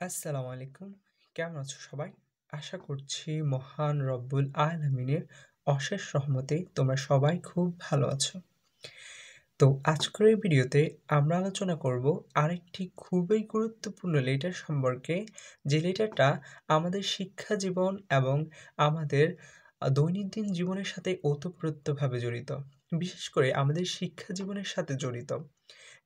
আসসালামু আলাইকুম। কেমন আছো সবাই? আশা করছি মহান রব্বুল আলামিনের অশেষ রহমতে তোমরা সবাই খুব ভালো আছো। তো আজকের এই ভিডিওতে আমরা আলোচনা করব আরেকটি খুবই গুরুত্বপূর্ণ লেটার সম্পর্কে, যে লেটারটা আমাদের শিক্ষা জীবন এবং আমাদের দৈনন্দিন জীবনের সাথে ওতপ্রোতভাবে জড়িত। বিশেষ করে আমাদের শিক্ষা জীবনের সাথে জড়িত।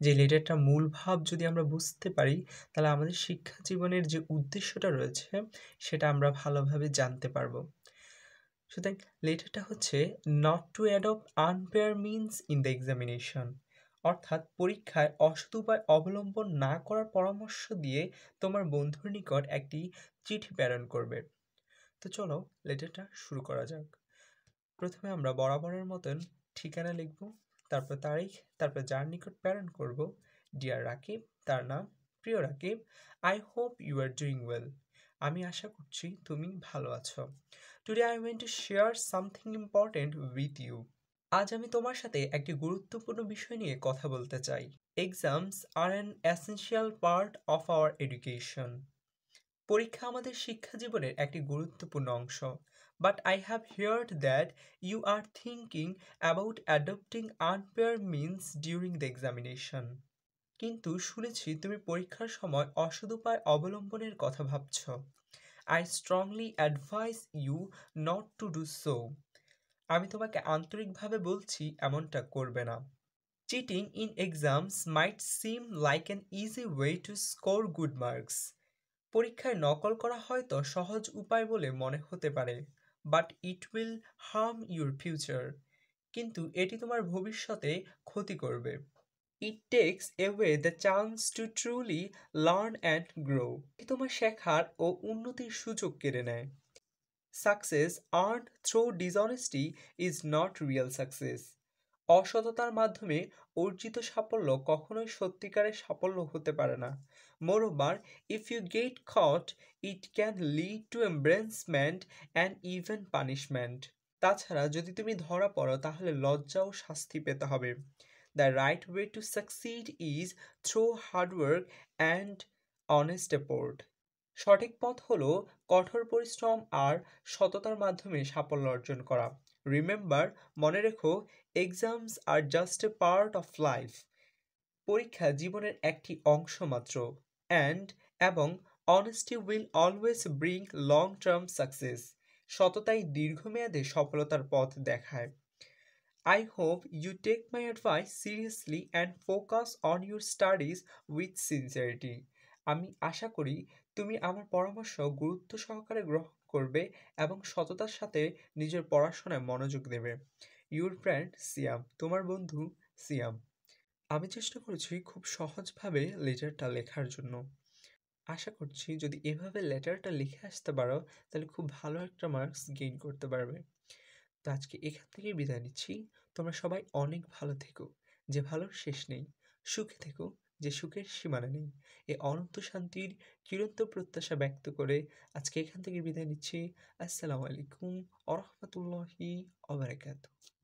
যে লেটারটার মূল ভাব যদি আমরা বুঝতে পারি, তাহলে আমাদের শিক্ষা জীবনের যে উদ্দেশ্যটা রয়েছে সেটা আমরা ভালোভাবে জানতে পারবো। সুতরাং লেটারটা হচ্ছে not to adopt unfair means in the examination, অর্থাৎ পরীক্ষায় অসৎ উপায় অবলম্বন না করার পরামর্শ দিয়ে তোমার বন্ধুর নিকট একটি চিঠি প্রেরণ করবে। তো চলো লেটারটা শুরু করা যাক। প্রথমে আমরা বরাবরের মতন ঠিকানা লিখব, তারপর তারিখ, তারপর যার নিকট প্রেরণ করব। ডিয়ার রাকিব, তার নাম প্রিয় Rakib, I hope you are doing well, আমি আশা করছি তুমি ভালো আছো। Today I want to share something important with you, আজ আমি তোমার সাথে একটি গুরুত্বপূর্ণ বিষয় নিয়ে কথা বলতে চাই। Exams are an essential part of our education, পরীক্ষা আমাদের শিক্ষা জীবনের একটি গুরুত্বপূর্ণ অংশ। But I have heard that you are thinking about adopting unfair means during the examination, কিন্তু শুনেছি তুমি পরীক্ষার সময় অসৎ উপায় অবলম্বনের কথা ভাবছ। I strongly advise you not to do so, আমি তোমাকে আন্তরিকভাবে বলছি এমনটা করবে না। Cheating in exams might seem like an easy way to score good marks, পরীক্ষায় নকল করা হয়তো সহজ উপায় বলে মনে হতে পারে, but it will harm your future, কিন্তু এটি তোমার ভবিষ্যতে ক্ষতি করবে। It takes away the chance to truly learn and grow, এটি তোমার শেখার ও উন্নতির সুযোগ কেড়ে নেয়। Success earned through dishonesty is not real success, অসততার মাধ্যমে অর্জিত সাফল্য কখনোই সত্যিকারের সাফল্য হতে পারে না। Moreover, if you get caught, it can lead to embarrassment and even punishment, তাছাড়া যদি তুমি ধরা পড়ো তাহলে লজ্জা ও শাস্তি পেতে হবে। The right way to succeed is through hard work and honest effort, সঠিক পথ হলো কঠোর পরিশ্রম আর সততার মাধ্যমে সাফল্য অর্জন করা। রিমেম্বার, মনে রেখো, exams are just a part of life, পরীক্ষা জীবনের একটি অংশ মাত্র। অ্যান্ড এবং honesty will always bring long term success, সততাই দীর্ঘমেয়াদে সফলতার পথ দেখায়। I hope you take my advice seriously and focus on your studies with sincerity. আমি আশা করি তুমি আমার পরামর্শ গুরুত্ব সহকারে গ্রহণ করবে এবং সততার সাথে নিজের পড়াশোনায় মনোযোগ দেবে। ইউর ফ্রেন্ড সিয়াম, তোমার বন্ধু সিয়াম। আমি চেষ্টা করেছি খুব সহজভাবে লেটারটা লেখার জন্য। আশা করছি যদি এভাবে লেটারটা লিখে আসতে পারো তাহলে খুব ভালো একটা মার্কস গেইন করতে পারবে। তো আজকে এখান থেকেই বিদায় নিচ্ছি। তোমরা সবাই অনেক ভালো থেকো, যে ভালোর শেষ নেই। সুখে থেকো, যে সুখের সীমানা নেই। এ অনন্ত শান্তির চিরন্ত প্রত্যাশা ব্যক্ত করে আজকে এখান থেকে বিদায় নিচ্ছি। আসসালামু আলাইকুম ওয়া রাহমাতুল্লাহি ওয়া বারাকাতুহু।